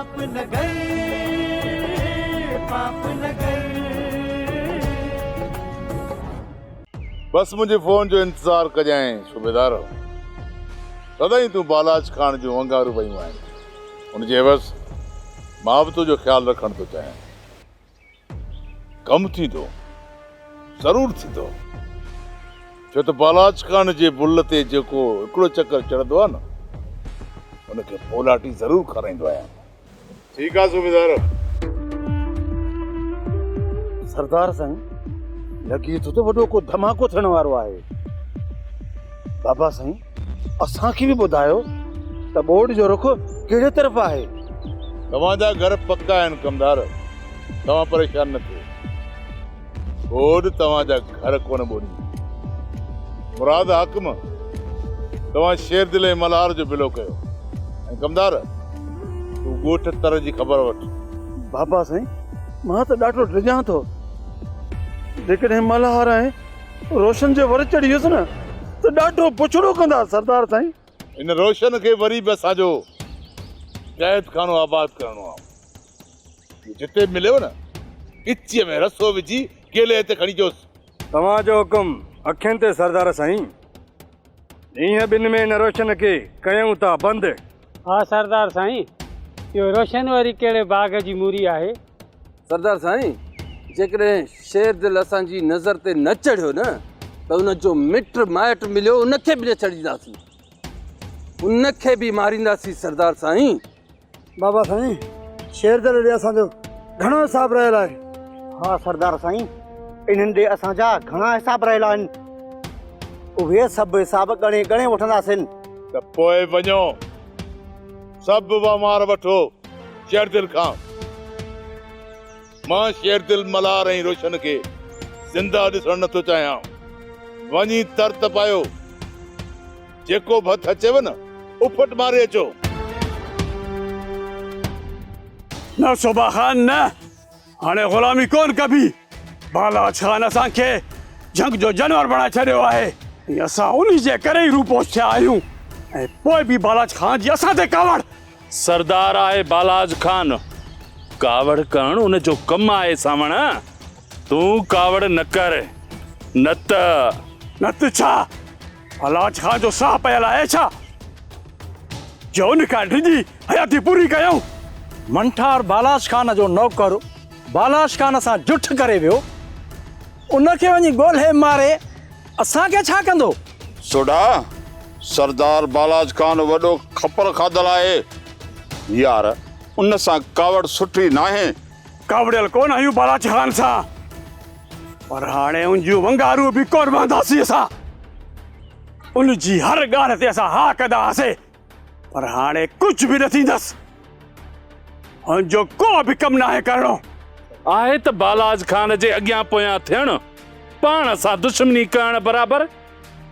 पाप नगर, पाप नगर। बस मुझे फोन जो इंतजार कजाएं सूबेदार। सदाई तू बालाज खान जो वंगारू पयूं आहिनि, उनजे एवज़ मां बि तुंहिंजो ख्यालु रखण थो चाहियां। कमु थींदो, ज़रूरु थींदो, छो त बालाज खान जे बुल ते जेको हिकिड़ो चकर चढ़ंदो आहे न, उनखे पोलाटी ज़रूरु खाराईंदो आहियां। ठीकु आहे सूबेदार। सरदार साईं, लॻे थो त वॾो को धमाको थियण वारो आहे। बाबा साईं, असांखे बि ॿुधायो त बोर्ड जो रुख कहिड़े तरफ़ आहे। तव्हांजा घर पक्का आहिनि कमदार, तव्हां परेशान न थियो। बोर्ड तव्हांजा घर कोन ॿोड़ी। मुराद हाकिम, तव्हां शेरदिल ऐं मल्हार जो बिलो कयो। ऐं कमदार, तूं ॻोठ तर जी ख़बर वठ। बाबा साईं, मां त ॾाढो डिॼां थो। जेकॾहिं मल्हार ऐं रोशन जे वर चढ़ी वियुसि न त ॾाढो पुछड़ो कंदा सरदार साईं। इन रोशन खे वरी बि असांजो कैद खानो आबाद करणो आहे। जिते मिलेव न, इच्चीअ में रसो विझी केले हिते खणी अचोसि। तव्हांजो हुकुम अखियुनि ते सरदार साईं। ॾींहं ॿिनि में हिन रोशन खे कयूं था बंदि। हाँ सरदार साईं, इहो रोशन वरी कहिड़े बाग़ जी मूरी आहे? सरदार साईं, जेकॾहिं शेर दिल असांजी नज़र ते न चढ़ियो न त उनजो मिट माइट मिलियो उनखे बि न छॾींदासीं, उनखे बि मारींदासीं सरदार साईं। बाबा साईं, शेर दिल ॾे असांजो घणो हिसाब रहियल आहे। हा सरदार साईं, इन्हनि ॾे असांजा घणा हिसाब रहियल आहिनि। उहे सभु हिसाब ॻणे ॻणे वठंदासीं। त पोइ वञो, सभु वमार वठो शेरदिल खां। मां शेरदिल मल्हार ऐं रोशन खे ज़िंदा ॾिसण नथो चाहियां। वञी तरत पायो, जेको बि हथु अचेव न उफट मारे अचो। न सोबा खान न, हाणे ग़ुलामी कोन कबी। बालाज खान असांखे जंग जो जानवर बणाए छॾियो आहे। असां उन जे करे ई रूपोश थिया आहियूं। ऐं पोइ बि बालाज खान जी असां ते कावड़। सरदार आहे बालाज खान, कावड़ करण उन जो कमु आहे। सावण, तूं कावड़ न कर, न त छा बालाज खान जो साह पयल आहे छा जो उन खां डिॼी हयाती पूरी कयूं? मंठार बालाज खान जो नौकर बालाज खान सां जुठ करे वियो, उनखे वञी ॻोल्हे मारे असांखे छा कंदो? सोडा, सरदार बालाज खान वॾो खपर खाधल आहे यार, उन सां कावड़ सुठी नाहे। कावड़ियल कोन आहियूं बालाज खान सां, पर हाणे उनजूं वंगारू बि कोन वहंदासीं असां। उनजी हर ॻाल्हि ते असां हा कंदा हुआसीं, पर हाणे कुझु बि न थींदसि। उनजो को बि कमु नाहे करणो। आहे त बालाज खान जे अॻियां पोयां थियण पाण सां दुश्मनी करण बराबर,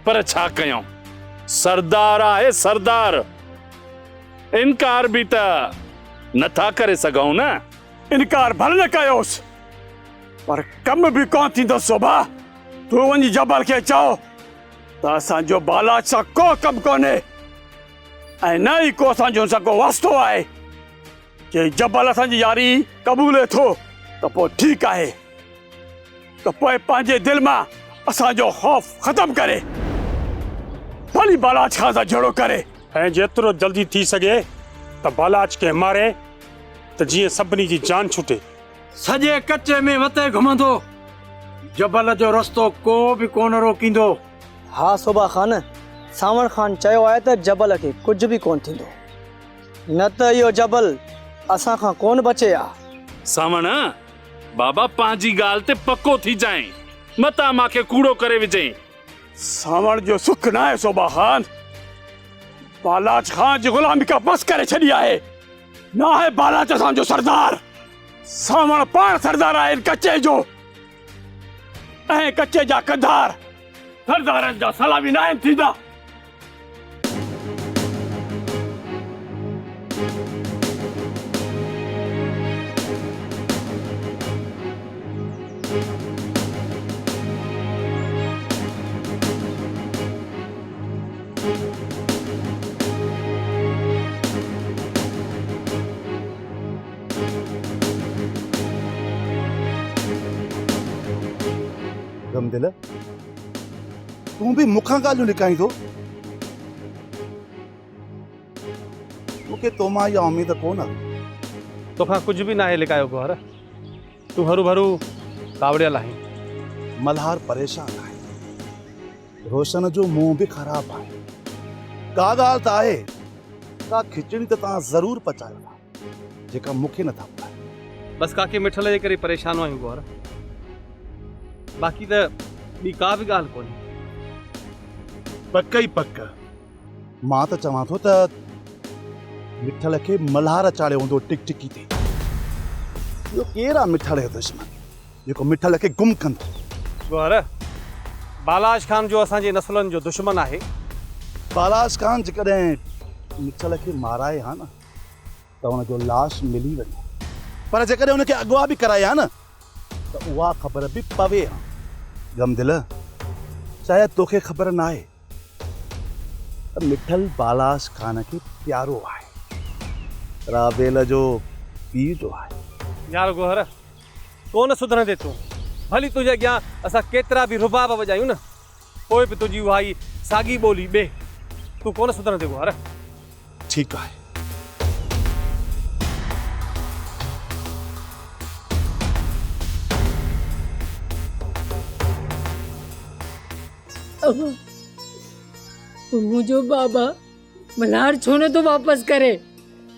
पर छा कयूं? सरदार आहे सरदार, इनकार बि त नथा करे सघूं न। इनकार भले न कयोसि, पर कम बि कोन थींदो। सोभा, तूं वञी जबल खे चओ त असांजो बालाज सां को कमु कोन्हे ऐं न ई को असांजो सां को वास्तो आहे। जे जबल असांजी यारी क़बूले थो त पोइ ठीकु आहे, त पोइ पंहिंजे दिलि मां असांजो ख़ौफ़ ख़तमु करे भली बालाज खां सां झगड़ो करे, ऐं जेतिरो जल्दी थी सघे त बालाज खे मारे त जीअं सभिनी जी जान छुटे। सॼे कचे में वते घुमंदो, जबल जो रस्तो को बि कोन रोकींदो। हा सोबा खान, सावण खान चयो आहे त जबल खे कुझु बि कोन थींदो, न त इहो जबल असां खां कोन बचे आ। सावण, बाबा पंहिंजी ॻाल्हि ते पको थी जाए, मता मांखे कूड़ो करे विझई। सावण जो सुख न आहे सोबा खान, बालाज खान जी ग़ुलामी का बस करे छॾी आहे। न आहे बालाज असांजो सरदार, सावण पाण सरदार आहे कचे जो, ऐं कचे जा कंधार सरदारनि जा सलामी न आहिनि थींदा। गमदिल तूं बि मूंखां ॻाल्हियूं लिकाईंदो मूंखे तो मां इहा उमेद कोन आहे तोखां कुझु बि न आहे लिकायो गोहर तूं हरू भरू कावड़ियल आहीं मल्हार परेशान आहे रोशन जो मुंहुं बि ख़राबु आहे का ॻाल्हि त आहे का खिचड़ी त तव्हां ज़रूरु पचायो था जेका मूंखे नथा पाए बसि काके मिठल जे करे परेशान आहियूं गोहर बाक़ी त ॿी का बि ॻाल्हि कोन्हे पक ई पक मां त चवां थो त मिठल खे मल्हार चाढ़ियो हूंदो टिकटिकी ते इहो केरु आहे मिठल जो दुश्मन जेको मिठल खे गुम कंदो गोहर बालाश खान जो असांजे नसलनि जो दुश्मन आहे बालाश खान जेकॾहिं मिठल खे माराए हा न त हुनजो लाश मिली वञे पर जेकॾहिं हुनखे अगवा बि कराए हा न त उहा ख़बर बि पवे हा गमदिल शायदि तोखे ख़बर न आहे त मिठल बालाश खान खे प्यारो आहे राबेल जो पीउ जो आहे यार गोहर कोन सुधरंदे तूं भली तुंहिंजे अॻियां असां केतिरा बि रुबाब वॼायूं न पोइ बि तुंहिंजी उहा ई साॻी ॿोली ॿे तूं कोन सुधरंदे गोहर ठीकु आहे मुंहिंजो बाबा मल्हार छो न थो वापसि करे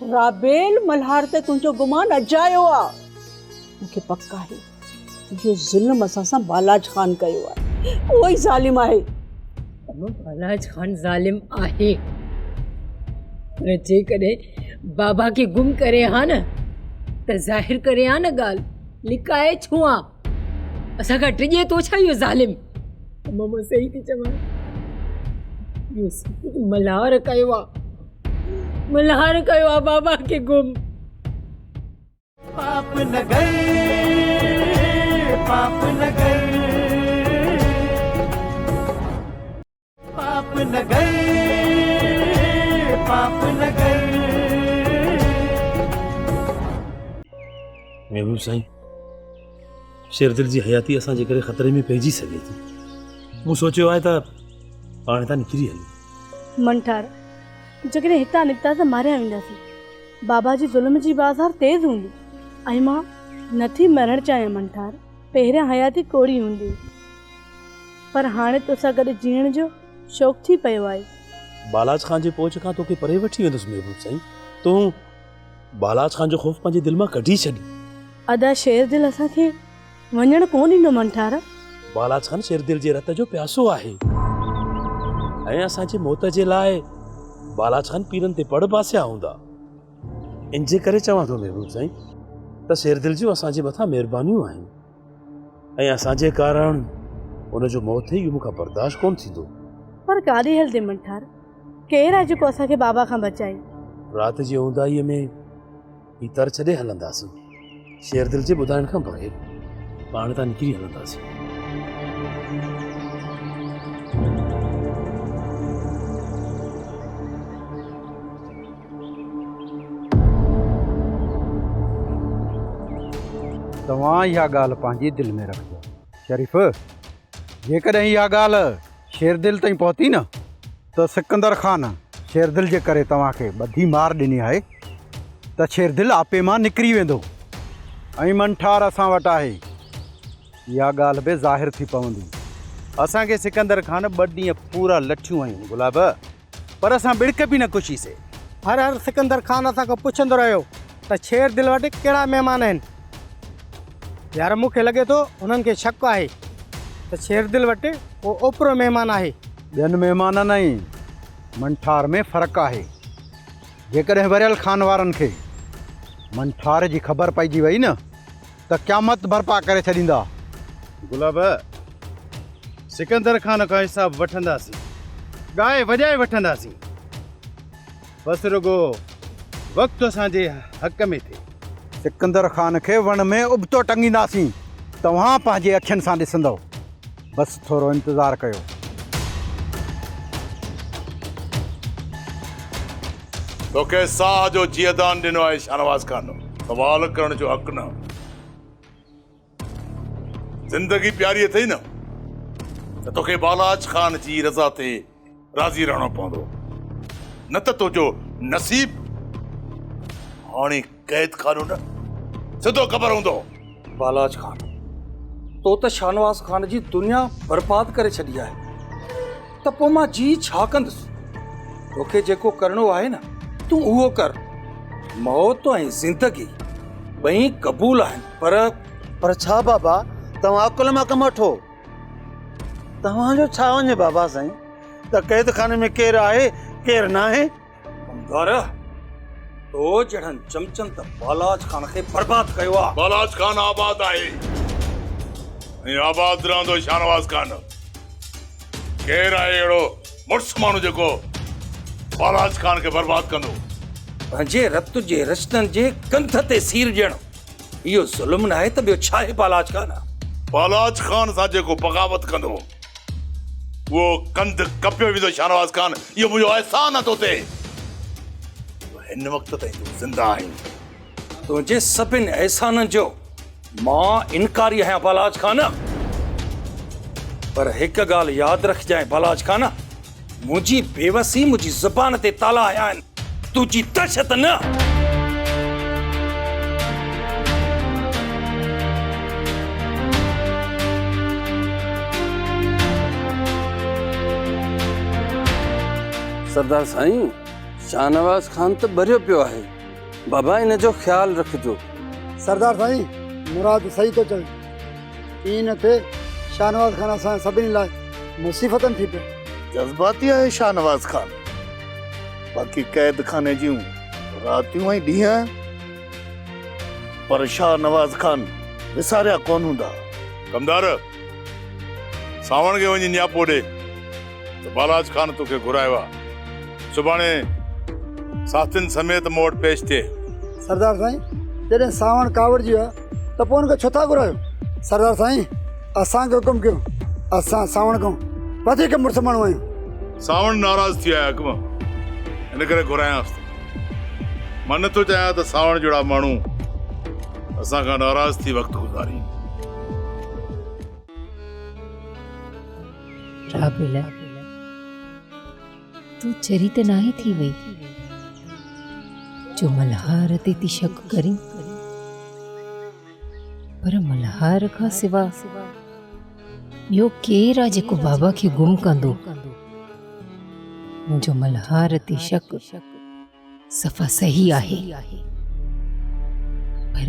राबेल मल्हार ते तुंहिंजो गुमान अजायो आहे मूंखे पक आहे जो ज़ुल्म असां सां बालाज खान कयो आहे उहो ई ज़ालिम आहे बालाज खान ज़ालिम आहे पर जेकॾहिं बाबा खे गुम करे हा न त ज़ाहिर करे हा न ॻाल्हि लिकाए छो आहे असांखां टिजे थो छा इहो ज़ालिम मां सही थी चवां मल्हार कयो आहे बाबा के गुम पाप न गए पाप न गए पाप न गए पाप न गए महबूब साईं शेरदिल जी हयाती असांजे करे ख़तरे में पइजी सघे थी मूं सोचियो आहे त पाण तां निकिरी हलूं मंठार जॾहिं हितां निकिता त मारिया वेंदासीं बाबा जी ज़ुल्म जी बाज़ार तेज़ हूंदी ऐं मां नथी मरणु चाहियां मंठार पहिरियां हयाती कोड़ी हूंदी पर हाणे तोसां गॾु जीअण जो शौक़ु थी पियो आहे बालाज खान जे पहुच खां तोखे परे वठी वेंदुसि महबूब साईं तूं बालाज खान जो ख़ौफ़ पंहिंजे दिलि मां कढी छॾी अदा शेर दिल असांखे वञणु कोन ॾिनो मंठार बालाज खान शेरदिल जे रत जो प्यासो आहे ऐं असांजे मौत जे लाइ बालाज खान पीरनि ते पड़ पासिया हूंदा इन जे करे चवां थो महबूब साईं त शेरदिल जूं असांजे मथां महिरबानियूं आहिनि ऐं असांजे कारण उनजो मौत ई मूंखां बर्दाश्त कोन थींदो पर काॾे हलंदे मंठार केरु आहे जेको असांखे बाबा खां बचाए राति जी ऊंदाईअ में ही तर छॾे हलंदासीं शेरदिल जे ॿुधाइण खां बग़ैर पाण तां निकिरी हलंदासीं तव्हां इहा ॻाल्हि पंहिंजे दिलि में रखिजो शरीफ़ जेकॾहिं इहा ॻाल्हि शेरदिल ताईं पहुती न त सिकंदर ख़ान शेरदिल जे करे तव्हांखे ॿधी मार ॾिनी आहे त शेरदिल आपे मां निकिरी वेंदो ऐं मंठार असां वटि आहे इहा ॻाल्हि बि ज़ाहिर थी पवंदी असांखे सिकंदर ख़ान 2 ॾींहं पूरा लठियूं आहियूं गुलाब पर असां बिड़क बि न कुशीसीं हर सिकंदर ख़ान असांखां पुछंदो रहियो त शेरदिल वटि कहिड़ा महिमान आहिनि यार मूंखे लॻे थो उन्हनि खे शक आहे त शेरदिल वटि उहो ओपरो महिमान आहे ॿियनि महिमाननि ऐं मंठार में फ़र्क़ु आहे जेकॾहिं वरियल खान वारनि खे मंठार जी ख़बर पइजी वई न त क़यामत बर्पा करे छॾींदा गुलाब सिकंदर ख़ान खां हिसाब वठंदासीं ॻाए वॼाए वठंदासीं बसि रुगो वक़्तु असांजे हक़ में थिए सिकंदर ख़ान खे वण में उबतो टंगींदासीं तव्हां पंहिंजे अखियुनि सां ॾिसंदव बसि थोरो इंतज़ारु कयो तोखे साह जो जीअदान ॾिनो आहे शाहनवाज़ खान सवाल करण जो हक़ न ज़िंदगी प्यारी अथई न त तोखे बालाज खान जी रज़ा ते राज़ी रहणो पवंदो, न त तुंहिंजो नसीब हाणे क़ैद खानो न सिधो ख़बर हूंदो। बालाज खान, तो त शाहनवाज़ खान जी दुनिया बर्बाद करे छॾी आहे, त पोइ मां जी छा कंदुसि? तोखे जेको करिणो आहे न तूं उहो कर। मौत ऐं ज़िंदगी ॿई क़बूल आहिनि, पर छा बाबा, तव्हां अकुल मां कमु वठो। तव्हांजो छा वञे बाबा साईं, त क़ैद खाने में केरु आहे केरु न आहे? कमदार, तो जड़न चमचन त बालाज खान खे बर्बाद कयो आहे। बालाज खान आबाद आहे ऐं आबाद रहंदो शाहनवाज़ खान। केरु आहे अहिड़ो मुड़ुस माण्हू जेको बालाज खान खे बर्बाद कंदो? पंहिंजे रत जे रश्तनि जे कंध ते सीर ॾियणु इहो ज़ुल्म न आहे त ॿियो छा आहे? बालाज खान, बालाज खान सां जेको बग़ावत कंदो वो कंध कपियो वेंदो। शाहनवाज़ खान, इहो मुंहिंजो एहसान आहे तो ते। हिन वक़्त ताईं तूं ज़िंदा आहीं। तुंहिंजे सभिनि एहसाननि जो मां इनकारी आहियां बालाज खान, पर हिकु ॻाल्हि यादि रखजांइ बालाज खान, मुंहिंजी बेवसी मुंहिंजी ज़ुबान ते ताला आया आहिनि, तुंहिंजी दहशत न। सरदार साईं, शाहनवाज़ खान त भरियो पियो आहे, बाबा इन जो ख़्यालु रखिजो। सरदार साईं, मुराद सही तो चवे, ई न थिए शाहनवाज़ खान असां सभिनी लाइ मुसीबतनि थी पियो। जज़्बाती आहे शाहनवाज़ खान, बाक़ी क़ैद खाने जूं रातियूं ऐं ॾींहं पर शाहनवाज़ खान विसारिया कोन हूंदा। कमदार, सावण खे वञी नियापो ॾे त बालाज खान तोखे घुरायो आहे। सुभाणे साथियुनि समेत मूं वटि पेश थिए। सरदार साईं, जॾहिं सावण कावड़ जी आहे त पोइ हुनखे छो था घुरायो? सरदार साईं, असांखे हुकुम कयो, असां सावण खां वधीक मुड़ुस माण्हू आहियूं। सावण नाराज़ थी विया हकम, इन करे घुरायांसि थो। मां नथो चाहियां त सावण जहिड़ा माण्हू असां खां नाराज़ थी वक़्तु गुज़ारी। राबिला, तू चरी त नाहे थी वई जो मल्हार ते थी शक करी, पर मल्हार खां सिवा ॿियो केरु आहे जेको बाबा खे गुम कंदो? मुंहिंजो मल्हार ते शक सफ़ा सही आहे, पर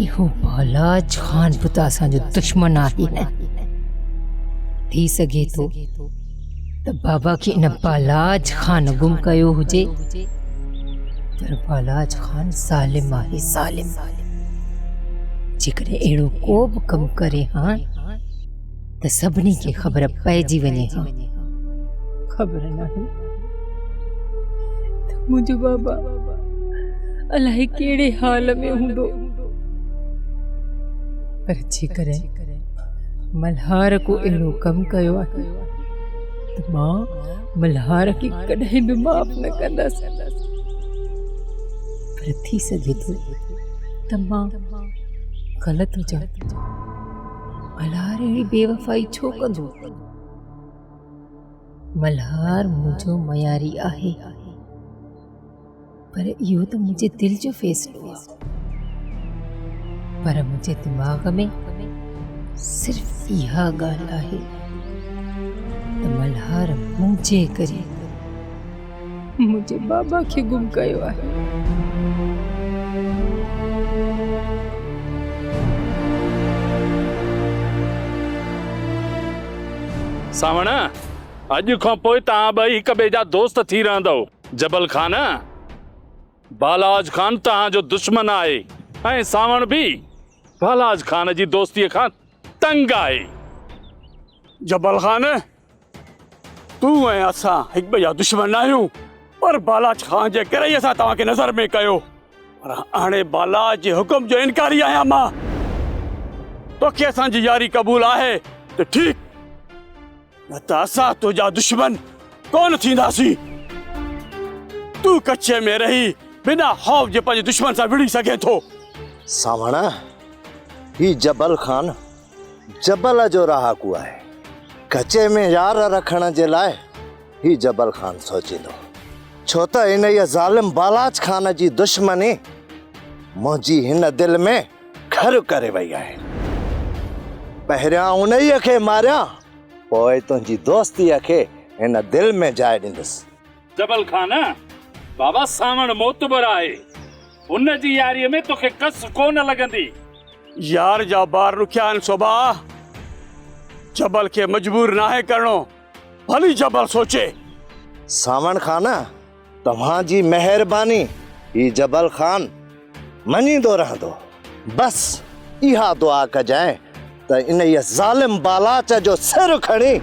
इहो बालाज खान बि त असांजो दुश्मन आहे न। थी सघे थो त बाबा खे इन बालाज खान गुम कयो हुजे, पर बालाज खान ज़ालिम आहे, ज़ालिम। जेकॾहिं अहिड़ो को बि कमु करे हा त सभिनी खे ख़बर पइजी वञे हा। ख़बर नाहे त मुंहिंजो बाबा अलाए कहिड़े हाल में हूंदो, पर जेकॾहिं मल्हार को अहिड़ो कमु कयो आहे त मां मल्हार खे कॾहिं बि माफ़ न कंदसि। पर थी सघे थो त मां ग़लति हुजां। मल्हार अहिड़ी बेवफ़ाई छो कंदो? मल्हार मुंहिंजो मयारी आहे, पर इहो त मुंहिंजे दिलि जो फ़ैसिलो आहे। पर मुंहिंजे दिमाग़ में सिर्फ़ इहा ॻाल्हि आहे त मल्हार मुंहिंजे करे मुंहिंजे बाबा खे गुम कयो आहे। सावण, अॼु खां पोइ तव्हां ॿई हिक ॿिए जा दोस्त थी रहंदव। जबल खान, बालाज खान तव्हांजो दुश्मन आहे ऐं सावण बि बालाज खान जी दोस्तीअ खां तंग आहे। जबल खान, तूं ऐं असां हिक ॿिए जा दुश्मन आहियूं, पर बालाज खान जे करे ई असां तव्हांखे नज़र में कयो। पर हाणे बालाज जे हुकुम जो इनकारी आहियां मां। तोखे असांजी यारी क़बूल आहे त ठीकु, न त असां तुंहिंजा दुश्मन कोन थींदासीं। तूं कच्चे में रही बिना खौफ जे पंहिंजे दुश्मन सां विड़ी सघे थो। सावण, ही जबल खान जबल जो रहाकू आहे। कचे में यार रखण जे लाइ ही जबल खान सोचींदो, छो त इन ये ज़ालिम बालाज खान जी दुश्मनी मुंहिंजी हिन दिल में घर करे वई आहे। पहिरियां उन्हीअ खे मारियां, पोइ तुंहिंजी दोस्तीअ खे हिन दिल में जाइ ॾींदुसि। जबल खान, बाबा सावण मोतबर आहे, उन जी यारीअ में तोखे कस कोन लॻंदी। यार जा बार रुखिया आहिनि सोभा, जबल खे मजबूर नाहे करणो, भली जबल सोचे। सावण खान, तव्हांजी महिरबानी ही जबल खान मञींदो रहंदो। बस इहा दुआ कजांइ त इन ये ज़ालिम बालाच जो सिर खणी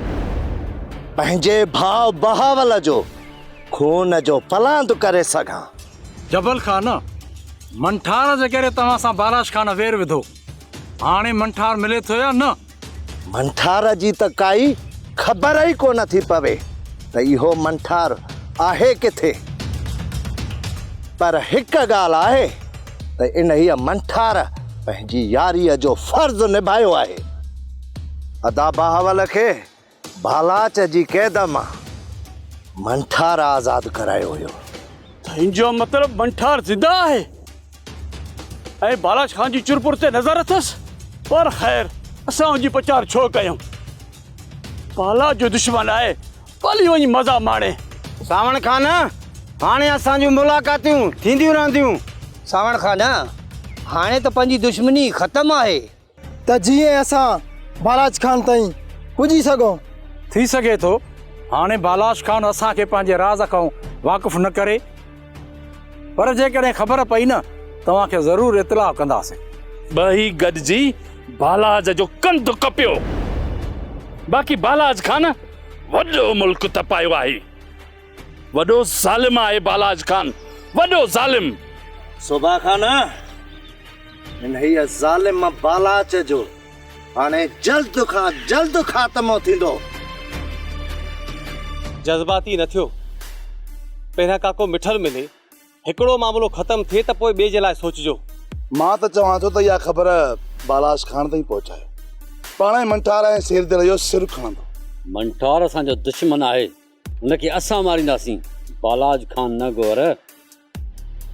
पंहिंजे भाउ बहावल जो खून जो पलांद करे सघां। जबल खान, मंठार जे करे तव्हां सां बालाज खान वेर विधो, हाणे मंठार मिले थो या न? मंठार जी त काई ख़बर ई कोन थी पवे त इहो मंठार आहे किथे। पर हिकु ॻाल्हि आहे त इन हीअ मंठार पंहिंजी यारीअ जो फर्ज़ निभायो आहे। अदा बहावल खे बालाच जी क़ैद मां मंठार आज़ाद करायो हुयो। तुंहिंजो मतिलब मंठार ज़िंदा आहे ऐं बालाज खान जी चुरपुर ते नज़र अथसि? पर ख़ैर, असां उनजी पचार छो कयूं? बाला जो दुश्मन आहे, भली वञी मज़ा माणे। सावण खान, हाणे असांजूं मुलाक़ातियूं थींदियूं रहंदियूं। सावण खान, हाणे त पंहिंजी दुश्मनी ख़तमु आहे। त जीअं असां बालाज खान ताईं पुॼी सघूं। थी सघे थो हाणे बालाज खान असांखे पंहिंजे राज़ खां वाक़ुफ़ न करे, पर जेकॾहिं ख़बर पई न, तव्हांखे ज़रूरु इतलाउ कंदासीं। ॿई गॾिजी बालाज जो कंधु कपियो। बाक़ी बालाज खान वॾो मुल्क तपायो आहे, वॾो ज़ालिम आहे बालाज खान, वॾो ज़ालिम। सोभा खान, इन हीअ ज़ालिम बालाच जो हाणे जल्द खां जल्द ख़ात्मो थींदो। जज़्बाती न थियो, पहिरियां काको मिठल मिले, हिकिड़ो मामिलो ख़तमु थिए त पोइ ॿिए जे लाइ सोचिजो। मां त चवां थो त इहा ख़बर बालाज खान ताईं पहुचायो, पाण ई मंठार ऐं शेरदिल जो सिर खणंदो। मंठार असांजो दुश्मन आहे, हुनखे असां मारींदासीं। बालाज खान न गोर,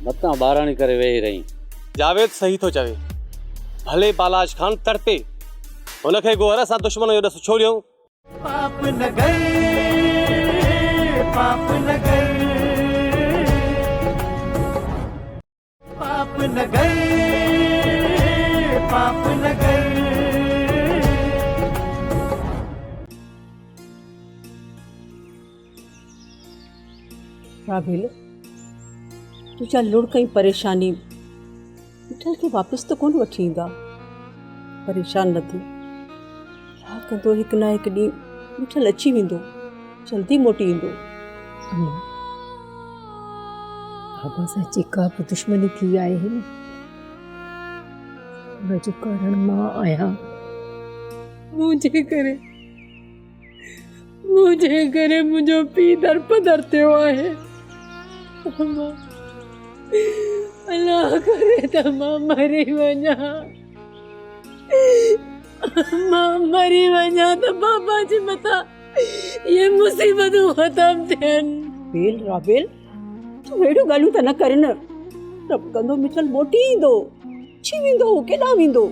मतां ॿाराणी करे वेही रही। जावेद सही थो चवे, भले बालाज खान तड़पे, हुनखे गोर असां दुश्मन जो ॾस छोड़ियूं। पाप न गए, पाप न गए, पाप न गए, पाप न गए। राबेल, तुझा लुड़क ऐं परेशानी मिठल खे वापसि त कोन वठी ईंदा। परेशान न थी, छा कंदो हिकु न हिकु ॾींहुं मिठल अची वेंदो, जल्दी मोटी ईंदो। बाबा सां जेका बि दुश्मनी थी आहे न, हुनजो कारण मां आहियां। मुंहिंजे करे मुंहिंजो पीउ दरपदर थियो आहे। अल्लाह करे त मां मरी वञा, त बाबा जे मथां ये मुसीबतूं ख़तम थियनि। राबेल, तूं अहिड़ियूं ॻाल्हियूं त न कर न। रब कंदो मिठल मोटी ईंदो, अची वेंदो, केॾां वेंदो।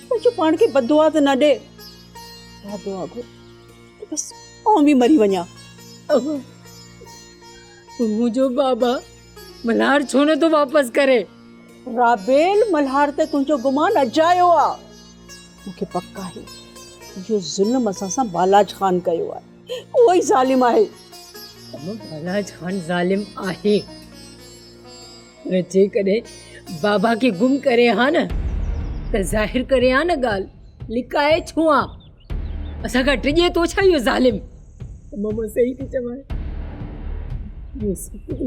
पंहिंजो पाण खे बददुआ त न ॾे। दुआ घुर, बसि आउं बि मरी वञा। मुंहिंजो बाबा मल्हार छो न थो वापसि करे? राबेल, मल्हार ते तुंहिंजो गुमान अजायो आहे। मूंखे पक आहे जो ज़ुल्म असां बालाज खान कयो आहे, उहो ई ज़ालिम आहे। बालाज खान ज़ालिम आहे, पर जेकॾहिं बाबा खे गुम करे हा न, त ज़ाहिर करे हा न ॻाल्हि, लिकाए छो आहे? असांखां टिॼे थो छा इहो ज़ालिम? मां सही थी चवां,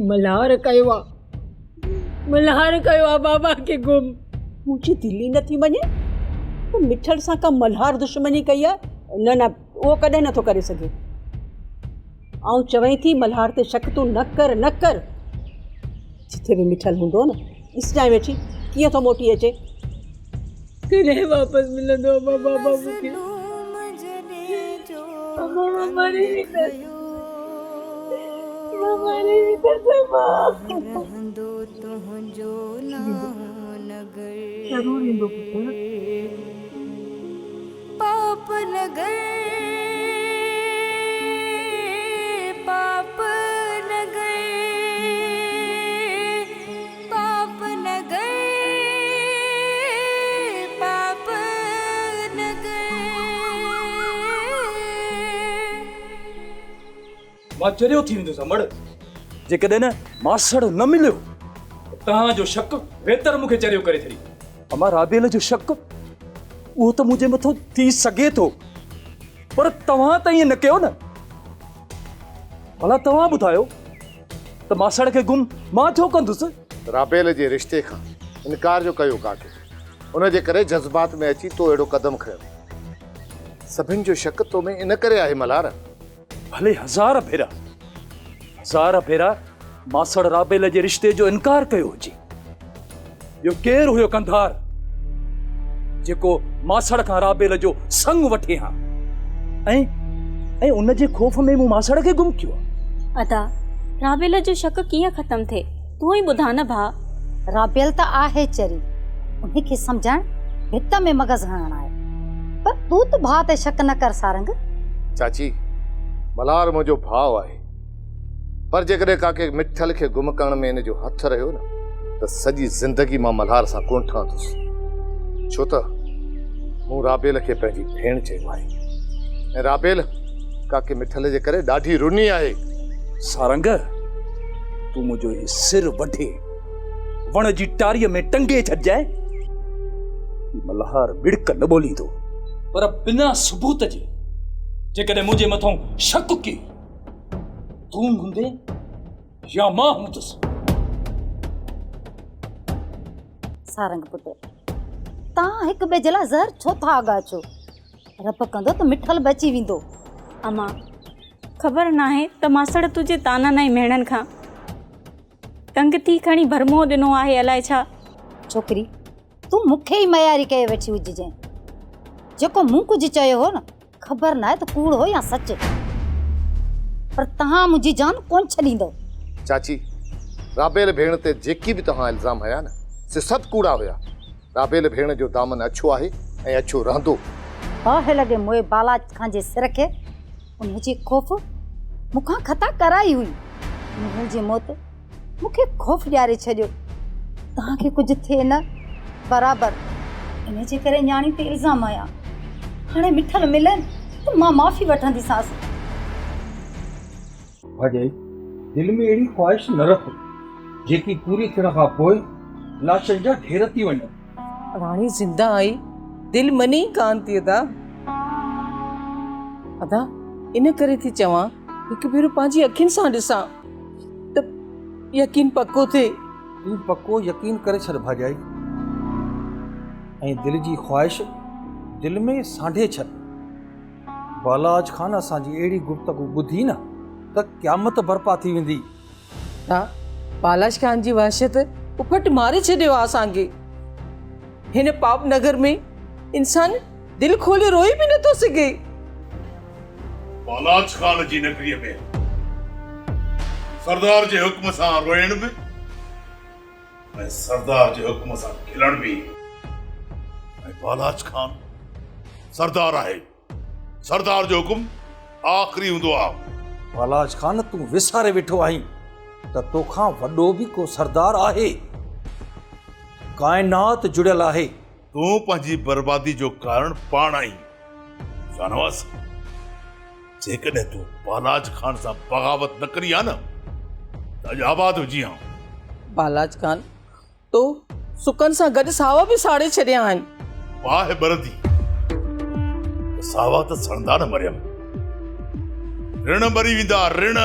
मल्हार कयो आहे बाबा खे गुम। मुंहिंजी दिलि ई नथी मञे त मिठल सां का मल्हार दुश्मनी कई आहे। न, उहो कॾहिं नथो करे सघे। आउं चवई थी मल्हार ते शक तूं न कर। जिथे बि मिठल हूंदो न, ॾिसजांइ वेठी कीअं थो मोटी अचे। कॾहिं वापसि मिलंदो अम्मा बाबा मूंखे? अम्मा मां मरी वेंदसि। मां मरी वेंदसि अम्मा। ज़रूरु ईंदो पुत्र। पाप नगर पाप नगर पाप नगर पाप नगर। मां चरियो थी वेंदुसि अमड़ जेकॾहिं न मासड़ न मिलियो तव्हांजो शक वेतर मूंखे चरियो करे छॾी। अमा राबेल जो शक उहो त मुंहिंजे मथां थी सघे थो, पर तव्हां त ईअं न कयो न। भला तव्हां ॿुधायो त मासड़ खे गुम मां छो कंदुसि? राबेल जे रिश्ते खां इनकार जो कयो काके, उन जे करे जज़्बात में अची तो अहिड़ो कदम खयो। सभिनि जो शक तो में इन करे आहे मल्हार। भले हज़ार भेरा मासड़ राबेल जे रिश्ते जो इनकार कयो हुजे। ॿियो केरु हुयो कंधार जेको मासड़ खां राबेल जो संग वठे हा ऐं उन जे खौफ़ में मूं मासड़ खे गुम कयो। अदा राबेल जो शक कीअं ख़त्म थिए तूं ई ॿुधा न भा। राबेल त आहे चरी, उनखे सम्झाइण भित में मगज़ हणण आहे, पर तूं त भाउ ते शक न कर सारंग। चाची मल्हार मुंहिंजो भाउ आहे, पर जेकॾहिं काके मिठल खे गुम करण में इन जो हथ रहियो न त सॼी ज़िंदगी मां मल्हार सां कोन ठहंदुसि। छो त मूं राबेल खे पंहिंजी भेण चयो आहे ऐं राबेल काके मिठल जे करे ॾाढी रुनी आहे। सारंग तूं मुंहिंजो ही सिर वढे वण जी टारीअ में टंगे छॾजांइ। मल्हार बिड़क न ॿोलींदो, पर बिना सबूत जे जेकॾहिं मुंहिंजे मथां शक कई तूं हूंदे या मां हूंदुसि। सारंग पुट तव्हां हिक ॿिए जे लाइ ज़हर छो था आगाचो? रब कंदो त मिठल बची वेंदो। अम्मा ख़बर नाहे त मासड़ तुंहिंजे ताननि ऐं मेणनि खां तंग थी खणी भरमो ॾिनो आहे अलाए छा। छोकिरी तूं मूंखे ई मयारी कये वेठी हुजिजांइ। जेको मूं कुझु चयो हो न ख़बर नाहे त कूड़ हो या सच, पर तव्हां मुंहिंजी जान कोन छॾींदव। चाची राबेल भेण ते जेकी बि तव्हां इल्ज़ाम हया न से सभु कूड़ा हुया। राबेल भेण जो दामन अछो आहे ऐं अछो रहंदो। बाहि लॻे मोए बालाज खां जे सिर खे उनजी खौफ़ मूंखां ख़ता कराई हुई। मुंहिंजी मौत मूंखे खौफ़ ॾियारे छॾियो। तव्हांखे कुझु थिए न बराबरि इन जे करे न्याणी ते इल्ज़ाम आया। हाणे मिठल मिलनि त मां माफ़ी वठंदीसांसि। भाॼाई दिलि में अहिड़ी ख़्वाहिश न रख जेकी पूरी थियण खां पोइ लाशनि जा ढेर थी वञनि। राणी ज़िंदा आई दिल मनी कान थी अदा। अदा इन करे थी चवां हिकु भेरो पंहिंजी अखियुनि सां ॾिसां त यकीन पक्को थिए। तूं पक्को यकीन करे छॾ भाॼाई ऐं दिलि जी ख़्वाहिश दिलि में सांढे छॾ। बालाज खान असांजी अहिड़ी गुफ़्तगू ॿुधी न त क़यामत बर्पा थी वेंदी। हा बालाज खान जी वहशत उपट मारे छॾियो आहे असांखे। हिन पाप नगर में इंसान दिल खोले रोई बि नथो सघे। बालाज खान जी नगरीअ में सरदार जे हुक्म सां रोइण बि ऐं सरदार जे हुक्म सां खिलण बि। ऐं बालाज खान सरदार आहे, सरदार जो हुक्म आख़िरी हूंदो आहे। बालाज खान तूं विसारे वेठो आहीं त तोखां वॾो बि को सरदार आहे। काइनात जुड़ियल आहे। तूं पंहिंजी बर्बादी जो कारण पाण आई। शाहनवाज़ जेकॾहिं तूं बालाज खान सां बग़ावत न करी आहे न त अॼु आबाद हुजी हा। बालाज खान तो सुकन सां गॾु सावा बि साड़े छॾिया आहिनि। बाहि बरदी सावा त सड़ंदा न मरियम, ऋण मरी वेंदा ऋण।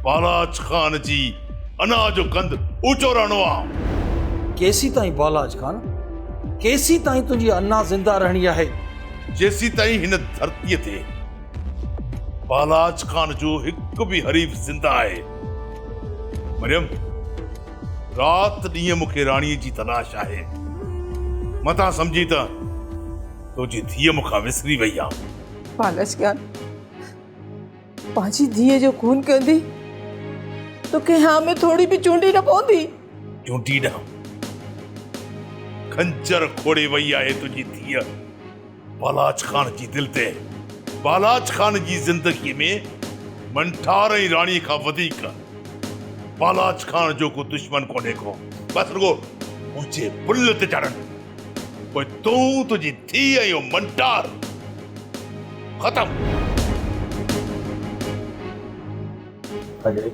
बालाज खान जी अना जो कंद ऊचो रहणो आहे। केसी ताईं बालाज खान, केसी ताईं तुंहिंजी अना ज़िंदा रहणी आहे? जेसी ताईं हिन धरतीअ ते बालाज खान जो हिकु बि हरीफ ज़िंदा आहे। मरियम रात ॾींहं मूंखे राणीअ जी तलाश आहे। मता समझी त तुझी धीअ मूंखां विसरी वई आहे। बालाज खान पंहिंजी धीअ जो खून कंदी तोखे हाँ में थोड़ी भी चूंडी न पवंदी। चूंटी न खंजर खोड़े वई आहे तुझी धीअ बालाज खान जी दिल ते। बालाज खान जी जिंदगी में मंठार ऐं राणी खां वधीक बालाज खान जो को दुश्मन कोन्हे को। बस रुगो मुंहिंजे बुल ते चढ़नि पोइ तूं तुंहिंजी धीअ ऐं मंठार ख़तमु। अजय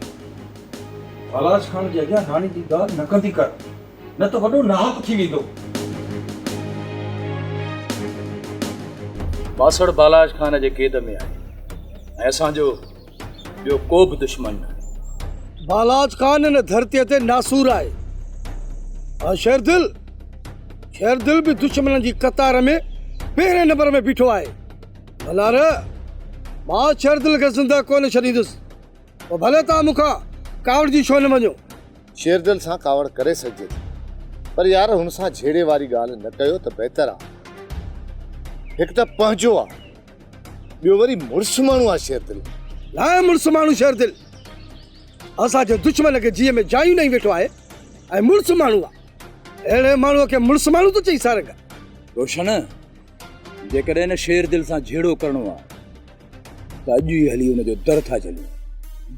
बालाज खान जे अॻियां राणी जी ॻाल्हि न कंदी कर, न त वॾो नाहक थी वेंदो। बासड़ बालाज खान जे क़ैद में आहे ऐं असांजो ॿियो को बि दुश्मन न। बालाज खान इन धरतीअ ते नासूर आहे। हा शेरदिल बि दुश्मन जी कतार में पहिरें नंबर में बीठो आहे। भलार मां शेरदिल खे ज़िंदा कोन छॾींदुसि, पोइ भले तव्हां मूंखां कावड़ जी छो न वञो। शेरदिल सां कावड़ करे सघिजे थी, पर यार हुन सां झेड़े वारी ॻाल्हि न कयो त बहितर आहे। हिकु त पंहिंजो आहे, ॿियो वरी मुड़ुसु माण्हू आहे शेरदिल। लाइ मुड़ुसु माण्हू शेरदिल असांजे दुश्मन खे जीअं में जायूं नहीं वेठो आहे ऐं मुड़ुसु माण्हू आहे। अहिड़े माण्हूअ खे मुड़ुसु माण्हू तो चई सारंगा। रोशन जेकॾहिं न शेरदिल सां झेड़ो करणो आहे त अॼु ई हली हुनजो दर था झलियूं।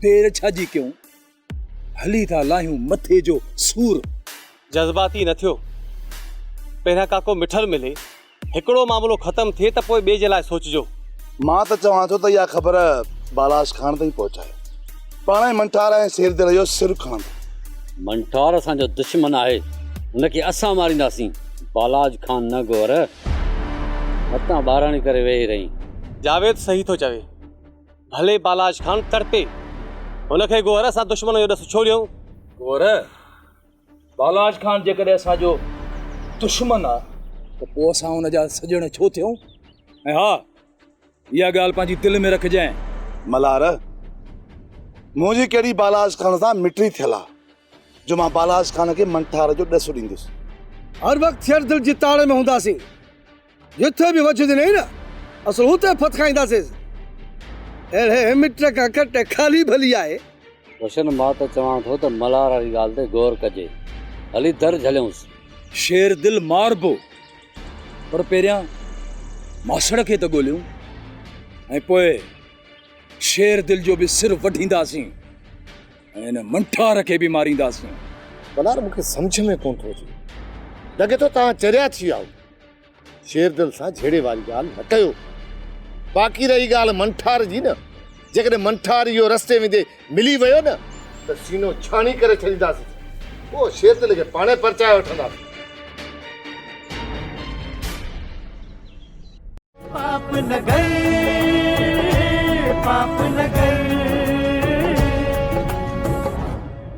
देर छा जी कयूं, हली था लाहियूं मथे जो सूर। जज़्बाती न थियो, पहिरियां काको मिठल मिले, हिकिड़ो मामलो ख़तमु थिए त पोइ ॿिए जे लाइ सोचिजो। मां त चवां थो त इहा ख़बर बालाज खान ताईं पहुचाए, पाण ई मंठार ऐं शेरदिल जो सिर खणंदो। मंठार असांजो दुश्मन आहे, हुनखे असां मारींदासीं। बालाज खान न गोर मतां ॿाराणी करे वेही रही। जावेद सही थो चवे, भले बालाज खान तड़पे, हुनखे गोर असां दुश्मन जो ॾस छो ॾियूं। गोर बालाज खान जेकॾहिं असांजो दुश्मन आहे त पोइ असां हुनजा सॼण छो थियूं। ऐं हा, इहा ॻाल्हि पंहिंजी दिलि में रखजांइ। मल्हार मुंहिंजी कहिड़ी बालाज खान सां मिटरी थियल आहे जो मां बालाज खान खे मंठार जो ॾसु ॾींदुसि। हर वक़्तु शेरदिल जी ताड़ में हूंदासीं, जिथे बि वजूद नहीं न असल हुते फत खाईंदासीं। अहिड़े मिट खां कट खाली भली आहे। रोशन मां त चवां थो त मल्हार वारी ॻाल्हि ते गौर कजे, हली दर झलियूंसि। शेरदिल मारबो, पर पहिरियां मासड़ खे त ॻोल्हियूं ऐं पोइ शेरदिल जो बि सिर वढींदासीं ऐं हिन मंठार खे बि मारींदासीं। भलार मूंखे सम्झ में कोन थो अचे, लॻे थो तव्हां चरिया थी विया। शेरदिल सां झेड़े वारी ॻाल्हि न कयो। बाक़ी रही ॻाल्हि मंठार जी न, जेकॾहिं मंठार इहो रस्ते में मिली वियो न त सीनो छाणी करे छॾींदासीं, पोइ शेरदिल खे पाणे परचाए वठंदासीं। पाप नगर